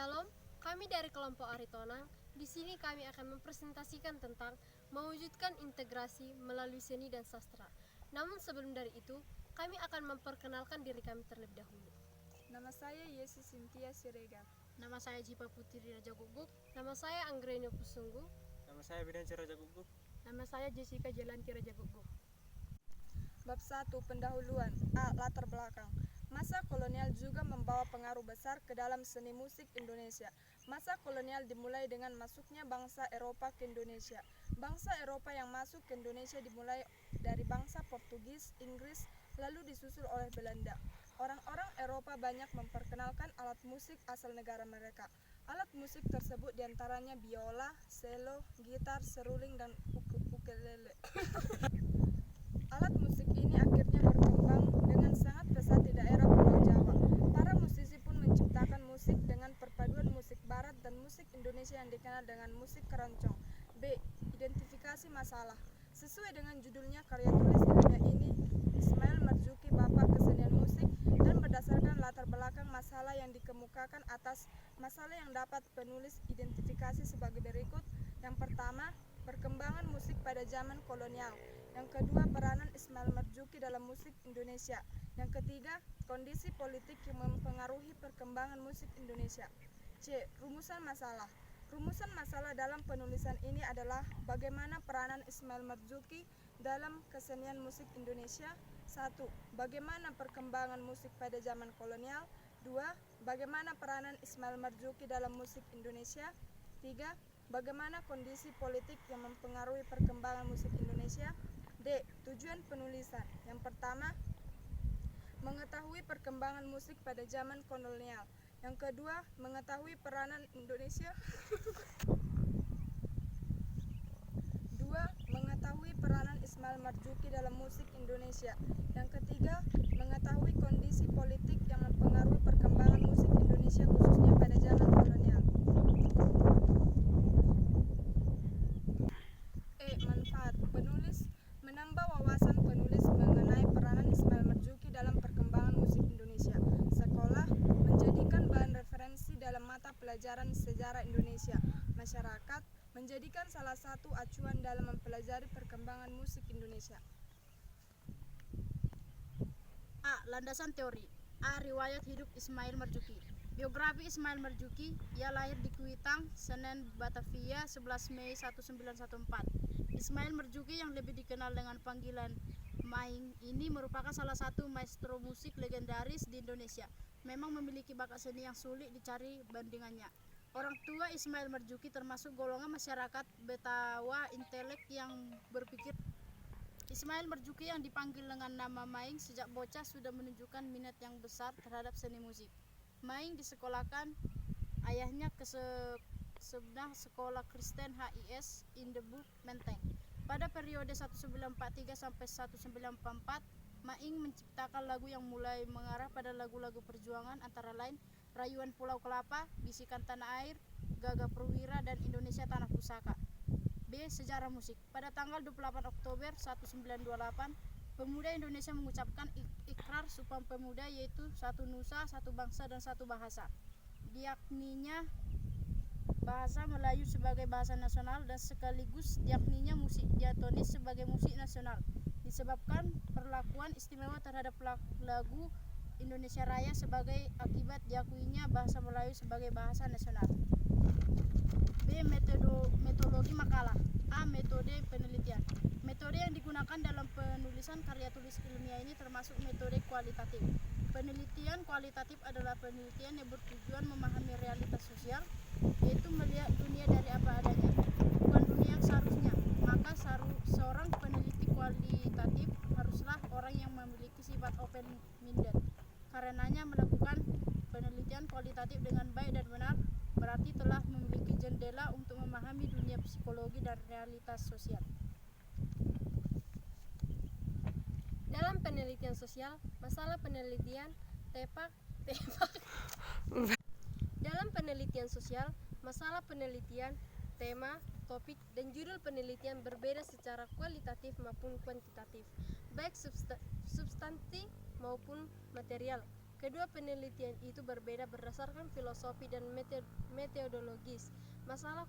Shalom, kami dari kelompok Aritonang. Di sini kami akan mempresentasikan tentang mewujudkan integrasi melalui seni dan sastra. Namun sebelum dari itu, kami akan memperkenalkan diri kami terlebih dahulu. Nama saya Yesi Cynthia Siregar. Nama saya Jipa Putri Raja Guguk. Nama saya Anggreni Pusunggu. Nama saya Bidanci Raja Guguk. Nama saya Jessica Jelanti Raja Guguk. Bab 1. Pendahuluan. A. Latar belakang. Masa kolonial juga membawa pengaruh besar ke dalam seni musik Indonesia. Masa kolonial dimulai dengan masuknya bangsa Eropa ke Indonesia. Bangsa Eropa yang masuk ke Indonesia dimulai dari bangsa Portugis, Inggris, lalu disusul oleh Belanda. Orang-orang Eropa banyak memperkenalkan alat musik asal negara mereka. Alat musik tersebut diantaranya biola, cello, gitar, seruling, dan ukulele. Alat musik ini akhirnya berkembang dengan sangat pesat di daerah Pulau Jawa. Para musisi pun menciptakan musik dengan perpaduan musik barat dan musik Indonesia yang dikenal dengan musik keroncong. B. Identifikasi masalah. Sesuai dengan judulnya, karya tulis ilmiah ini Ismail Marzuki, Bapak Kesenian Musik, dan berdasarkan latar belakang masalah yang dikemukakan atas masalah yang dapat penulis identifikasi sebagai berikut. Yang pertama, perkembangan musik pada zaman kolonial. Yang kedua, peranan Ismail Marzuki dalam musik Indonesia. Yang ketiga, kondisi politik yang mempengaruhi perkembangan musik Indonesia. C. Rumusan masalah. Rumusan masalah dalam penulisan ini adalah bagaimana peranan Ismail Marzuki dalam kesenian musik Indonesia. 1. Bagaimana perkembangan musik pada zaman kolonial. 2. Bagaimana peranan Ismail Marzuki dalam musik Indonesia. 3. Bagaimana kondisi politik yang mempengaruhi perkembangan musik Indonesia. D. Tujuan penulisan. Yang pertama, mengetahui perkembangan musik pada zaman kolonial. Yang kedua, mengetahui peranan Indonesia. 2. Mengetahui peranan Ismail Marzuki dalam musik Indonesia. Yang ketiga, mengetahui kondisi politik yang mempengaruhi perkembangan musik Indonesia khususnya pada zaman kolonial. Manfaat. Penulis menambah wawasan penulis mengenai peranan Ismail Marzuki dalam perkembangan musik Indonesia. Sekolah menjadikan bahan referensi dalam mata pelajaran sejarah Indonesia. Masyarakat menjadikan salah satu acuan dalam mempelajari perkembangan musik Indonesia. A. Landasan teori. A. Riwayat hidup Ismail Marzuki. Biografi Ismail Marzuki. Ia lahir di Kuitang, Senen, Batavia, 11 Mei 1914. Ismail Marzuki yang lebih dikenal dengan panggilan Maing ini merupakan salah satu maestro musik legendaris di Indonesia. Memang memiliki bakat seni yang sulit dicari bandingannya. Orang tua Ismail Marzuki termasuk golongan masyarakat Betawa intelek yang berpikir. Ismail Marzuki yang dipanggil dengan nama Maing sejak bocah sudah menunjukkan minat yang besar terhadap seni musik. Maing disekolahkan ayahnya ke sebuah sekolah Kristen HIS Indebuk Menteng. Pada periode 1943 sampai 1944, Maing menciptakan lagu yang mulai mengarah pada lagu-lagu perjuangan antara lain Rayuan Pulau Kelapa, Bisikan Tanah Air, Gagah Perwira, dan Indonesia Tanah Pusaka. B. Sejarah musik. Pada tanggal 28 Oktober 1928, pemuda Indonesia mengucapkan ikrar Sumpah Pemuda, yaitu satu nusa, satu bangsa, dan satu bahasa. Diakninya bahasa Melayu sebagai bahasa nasional dan sekaligus diakninya musik diatonis sebagai musik nasional disebabkan perlakuan istimewa terhadap lagu Indonesia Raya sebagai akibat diakuinya bahasa Melayu sebagai bahasa nasional. B. Metodologi makalah. A. Metode penelitian. Metode yang digunakan dalam penulisan karya tulis ilmiah ini termasuk metode kualitatif. Penelitian kualitatif adalah penelitian yang bertujuan memahami realitas sosial, yaitu melihat dunia dari apa adanya, bukan dunia yang seharusnya. Maka seorang peneliti kualitatif haruslah orang yang memiliki sifat open-minded. Karenanya melakukan penelitian kualitatif dengan baik dan benar berarti telah memiliki jendela untuk memahami dunia psikologi dan realitas sosial. Dalam penelitian sosial, masalah penelitian tepak. Dalam penelitian sosial, masalah penelitian, tema, topik, dan judul penelitian berbeda secara kualitatif maupun kuantitatif, baik substansi maupun material. Kedua penelitian itu berbeda berdasarkan filosofi dan metodologis. Masalah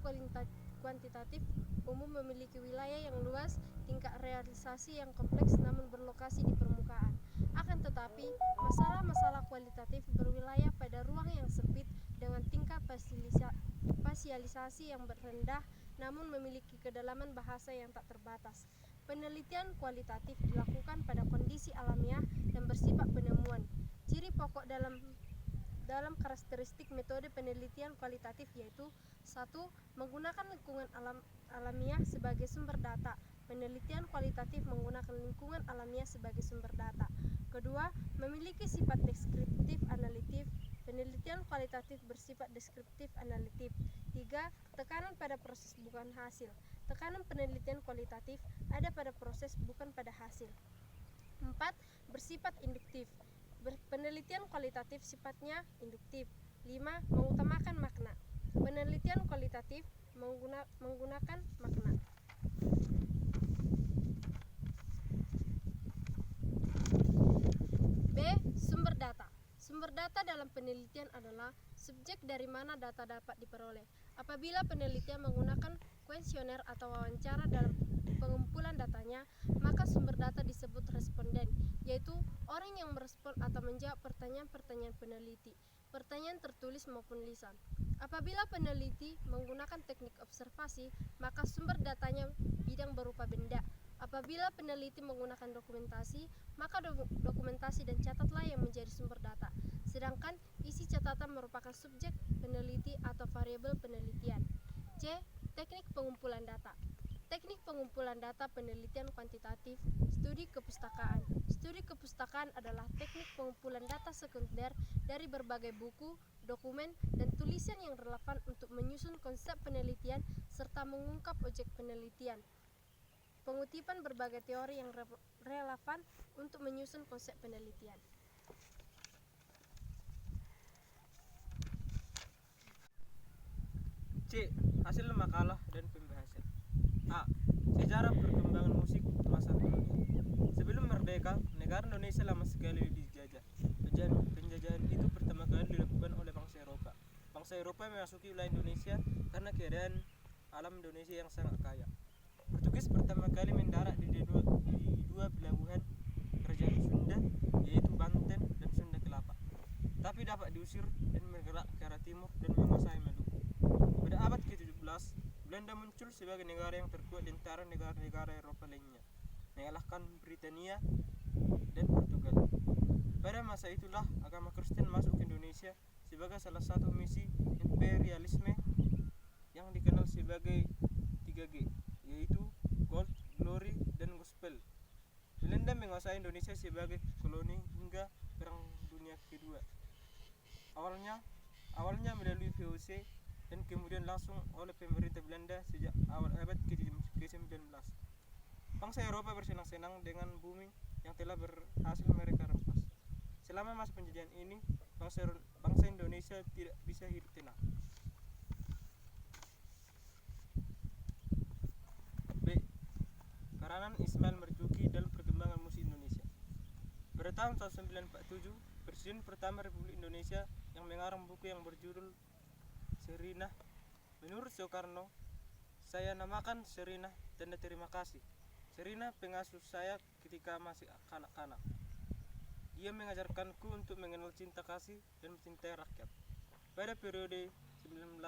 kuantitatif umum memiliki wilayah yang luas, tingkat realisasi yang kompleks namun berlokasi di permukaan. Akan tetapi, masalah-masalah kualitatif berwilayah pada ruang yang sempit dengan tingkat spasialisasi yang rendah namun memiliki kedalaman bahasa yang tak terbatas. Penelitian kualitatif dilakukan pada kondisi alamiah dan bersifat penemuan. Ciri pokok dalam karakteristik metode penelitian kualitatif yaitu 1. Menggunakan lingkungan alamiah sebagai sumber data. Penelitian kualitatif menggunakan lingkungan alamiah sebagai sumber data. Kedua, memiliki sifat deskriptif analitif. Penelitian kualitatif bersifat deskriptif analitif. 3. Tekanan pada proses bukan hasil. Tekanan penelitian kualitatif ada pada proses bukan pada hasil. 4. Bersifat induktif. Penelitian kualitatif sifatnya induktif. 5. Mengutamakan makna. Penelitian kualitatif menggunakan makna. B. Sumber data. Sumber data dalam penelitian adalah subjek dari mana data dapat diperoleh. Apabila penelitian menggunakan kuesioner atau wawancara dalam pengumpulan datanya, maka sumber data disebut responden, yaitu orang yang merespon atau menjawab pertanyaan-pertanyaan peneliti, pertanyaan tertulis maupun lisan. Apabila peneliti menggunakan teknik observasi, maka sumber datanya bidang berupa benda. Apabila peneliti menggunakan dokumentasi, maka dokumentasi dan catatlah yang menjadi sumber data. Sedangkan isi catatan merupakan subjek peneliti atau variabel penelitian. C. Teknik pengumpulan data. Teknik pengumpulan data penelitian kuantitatif, studi kepustakaan. Studi kepustakaan adalah teknik pengumpulan data sekunder dari berbagai buku, dokumen, dan tulisan yang relevan untuk menyusun konsep penelitian serta mengungkap objek penelitian. Pengutipan berbagai teori yang relevan untuk menyusun konsep penelitian. C. Hasil makalah dan pembahasan. A. Sejarah perkembangan musik masa kolonial. Sebelum merdeka, negara Indonesia lama sekali dijajah. Penjajahan itu pertama kali dilakukan oleh bangsa Eropa. Bangsa Eropa memasuki wilayah Indonesia karena keadaan alam Indonesia yang sangat kaya. Portugis pertama kali mendarat di dua pelabuhan kerajaan Sunda, yaitu Banten dan Sunda Kelapa. Tapi dapat diusir dan bergerak ke arah timur dan menguasai Maluku. Pada abad ke-17, Belanda muncul sebagai negara yang terkuat di antara negara-negara Eropa lainnya, mengalahkan Britania dan Portugal. Pada masa itulah agama Kristen masuk ke Indonesia sebagai salah satu misi imperialisme yang dikenal sebagai 3G, yaitu Gold, Glory, dan Gospel. Belanda menguasai Indonesia sebagai koloni hingga Perang Dunia Kedua. Awalnya melalui VOC dan kemudian langsung oleh pemerintah Belanda sejak awal abad ke-19. Bangsa Eropa bersenang-senang dengan bumi yang telah berhasil mereka rampas. Selama masa penjajahan ini, bangsa Indonesia tidak bisa hidup tenang. B. Peranan Ismail Marzuki dalam perkembangan musik Indonesia. Pada tahun 1947, Presiden pertama Republik Indonesia yang mengarang buku yang berjudul Serinah. Menurut Soekarno, saya namakan Serinah tanda terima kasih. Serinah pengasuh saya ketika masih kanak-kanak. Dia mengajarkanku untuk mengenal cinta kasih dan mencintai rakyat. Pada periode 19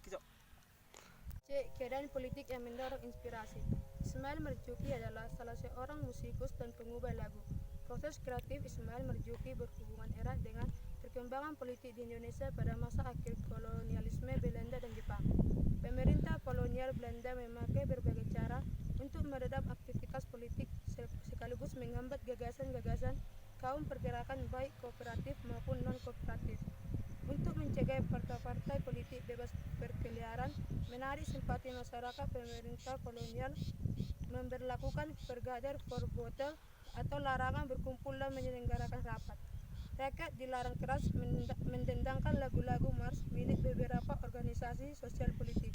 C. Keadaan politik yang mendorong inspirasi. Ismail Marzuki adalah salah seorang musikus dan pengubah lagu. Proses kreatif Ismail Marzuki berhubungan erat dengan perkembangan politik di Indonesia pada masa akhir kolonialisme Belanda dan Jepang. Pemerintah kolonial Belanda memakai berbagai cara untuk meredam aktivitas politik sekaligus menghambat gagasan-gagasan kaum pergerakan baik kooperatif maupun non-kooperatif. Untuk mencegah partai-partai politik bebas berkeliaran, menarik simpati masyarakat, pemerintah kolonial memberlakukan Vergader Verbod atau larangan berkumpul dan menyelenggarakan rapat. Rakyat dilarang keras mendendangkan lagu-lagu mars milik beberapa organisasi sosial politik.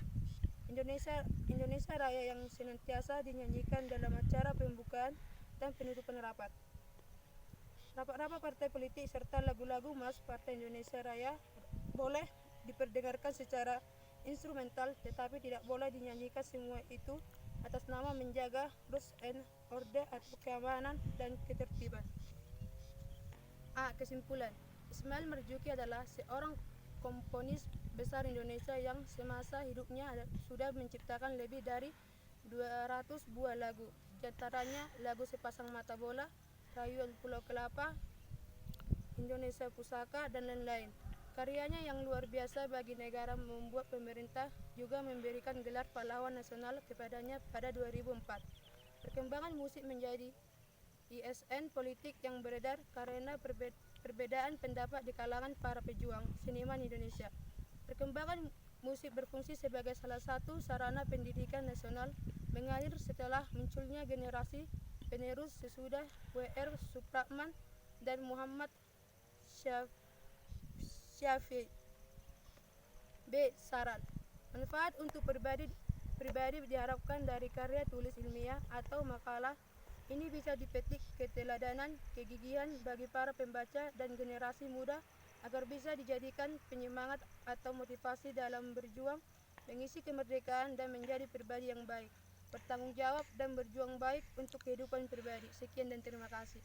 Indonesia Raya yang senantiasa dinyanyikan dalam acara pembukaan dan penutupan rapat. Rapat-rapat partai politik serta lagu-lagu Mas Partai Indonesia Raya boleh diperdengarkan secara instrumental, tetapi tidak boleh dinyanyikan semua itu atas nama menjaga rules and order atau keamanan dan ketertiban. A. Kesimpulan, Ismail Marzuki adalah seorang komponis besar Indonesia yang semasa hidupnya sudah menciptakan lebih dari 200 buah lagu, di antaranya lagu Sepasang Mata Bola, Rayuan Pulau Kelapa, Indonesia Pusaka, dan lain-lain. Karyanya yang luar biasa bagi negara membuat pemerintah juga memberikan gelar pahlawan nasional kepadanya pada 2004. Perkembangan musik menjadi ISN politik yang beredar karena perbedaan pendapat di kalangan para pejuang seniman Indonesia. Perkembangan musik berfungsi sebagai salah satu sarana pendidikan nasional mengalir setelah munculnya generasi penerus sesudah W.R. Supratman dan Muhammad Syafi'i. B. Saran, manfaat untuk pribadi diharapkan dari karya tulis ilmiah atau makalah ini bisa dipetik keteladanan, kegigihan bagi para pembaca dan generasi muda agar bisa dijadikan penyemangat atau motivasi dalam berjuang, mengisi kemerdekaan dan menjadi pribadi yang baik, bertanggung jawab dan berjuang baik untuk kehidupan pribadi. Sekian dan terima kasih.